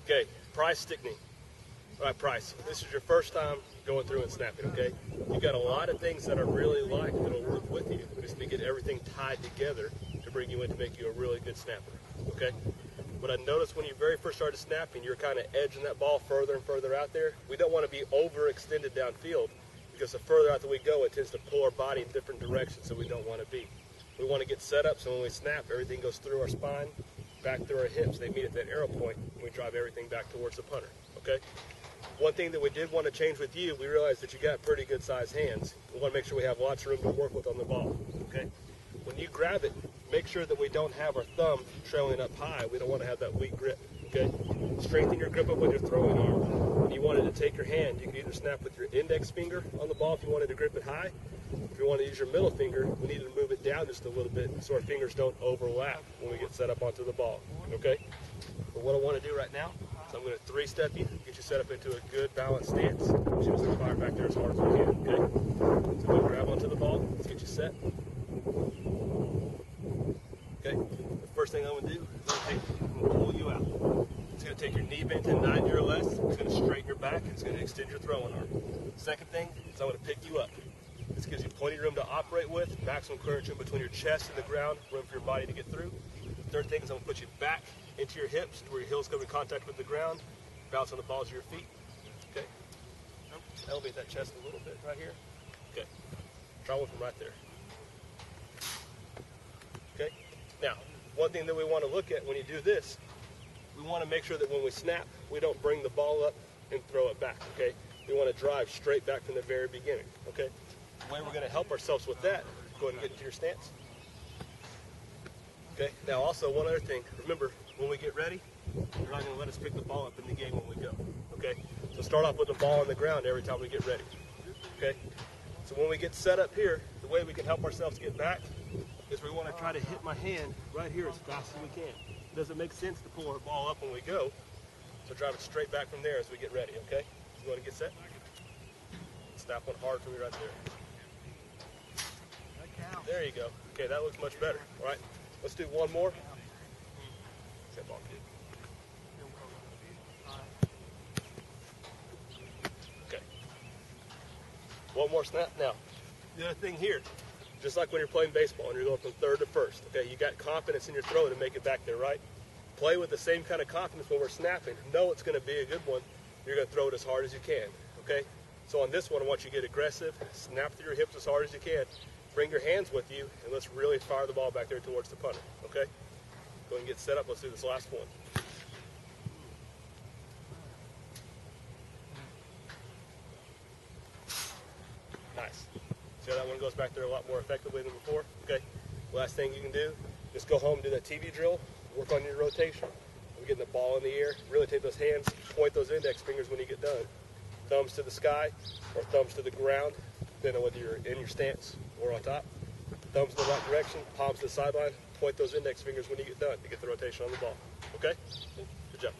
Okay, Pryce Stickney. All right, Pryce, this is your first time going through and snapping, okay? You've got a lot of things that I really like that'll work with you. We just need to get everything tied together to bring you in to make you a really good snapper, okay? What I noticed when you very first started snapping, you're kind of edging that ball further and further out there. We don't want to be overextended downfield because the further out that we go, it tends to pull our body in different directions that we don't want to be. We want to get set up so when we snap, everything goes through our spine, back through our hips. They meet at that arrow point, and we drive everything back towards the punter, okay? One thing that we did want to change with you, we realized that you got pretty good sized hands. We want to make sure we have lots of room to work with on the ball, okay? When you grab it, make sure that we don't have our thumb trailing up high. We don't want to have that weak grip, okay? Strengthen your grip up with your throwing arm. When you wanted to take your hand, you can either snap with your index finger on the ball if you wanted to grip it high. If you want to use your middle finger, we need to move it down just a little bit so our fingers don't overlap when we get set up onto the ball, okay? But what I want to do right now is I'm going to three-step you, get you set up into a good balanced stance. Just going to fire back there as hard as we can, okay? So we'll grab onto the ball. Let's get you set. Okay, the first thing I'm going to do is I'm going to pull you out. It's going to take your knee bent to 90 or less. It's going to straighten your back. It's going to extend your throwing arm. Second thing is I'm going to pick you up. This gives you plenty of room to operate with, maximum clearance room between your chest and the ground, room for your body to get through. Third thing is I'm going to put you back into your hips to where your heels come in contact with the ground. Bounce on the balls of your feet. Okay. Elevate that chest a little bit right here. Okay. Try one from right there. Okay. Now, one thing that we want to look at when you do this, we want to make sure that when we snap, we don't bring the ball up and throw it back, okay? We want to drive straight back from the very beginning, okay? The way we're going to help ourselves with that, go ahead and get into your stance. Okay, now also one other thing, remember, when we get ready, you're not going to let us pick the ball up in the game when we go, okay? So start off with the ball on the ground every time we get ready, okay? So when we get set up here, the way we can help ourselves get back is we want to try to hit my hand right here as fast as we can. It doesn't make sense to pull our ball up when we go, so drive it straight back from there as we get ready, okay? So go ahead and get set. Snap one hard for me right there. There you go. Okay, that looks much better. All right, let's do one more. That ball, kid. Okay. One more snap. Now, the other thing here, just like when you're playing baseball and you're going from third to first, okay, you got confidence in your throw to make it back there, right? Play with the same kind of confidence when we're snapping. Know it's going to be a good one. You're going to throw it as hard as you can, okay? So on this one, I want you to get aggressive, snap through your hips as hard as you can, bring your hands with you, and let's really fire the ball back there towards the punter, okay? Go ahead and get set up. Let's do this last one. Nice. See how that one goes back there a lot more effectively than before? Okay. Last thing you can do, just go home and do that TV drill, work on your rotation. We're getting the ball in the air. Really take those hands, point those index fingers when you get done. Thumbs to the sky or thumbs to the ground, depending on whether you're in your stance or on top. Thumbs in the right direction, palms to the sideline. Point those index fingers when you get done to get the rotation on the ball. Okay? Good job.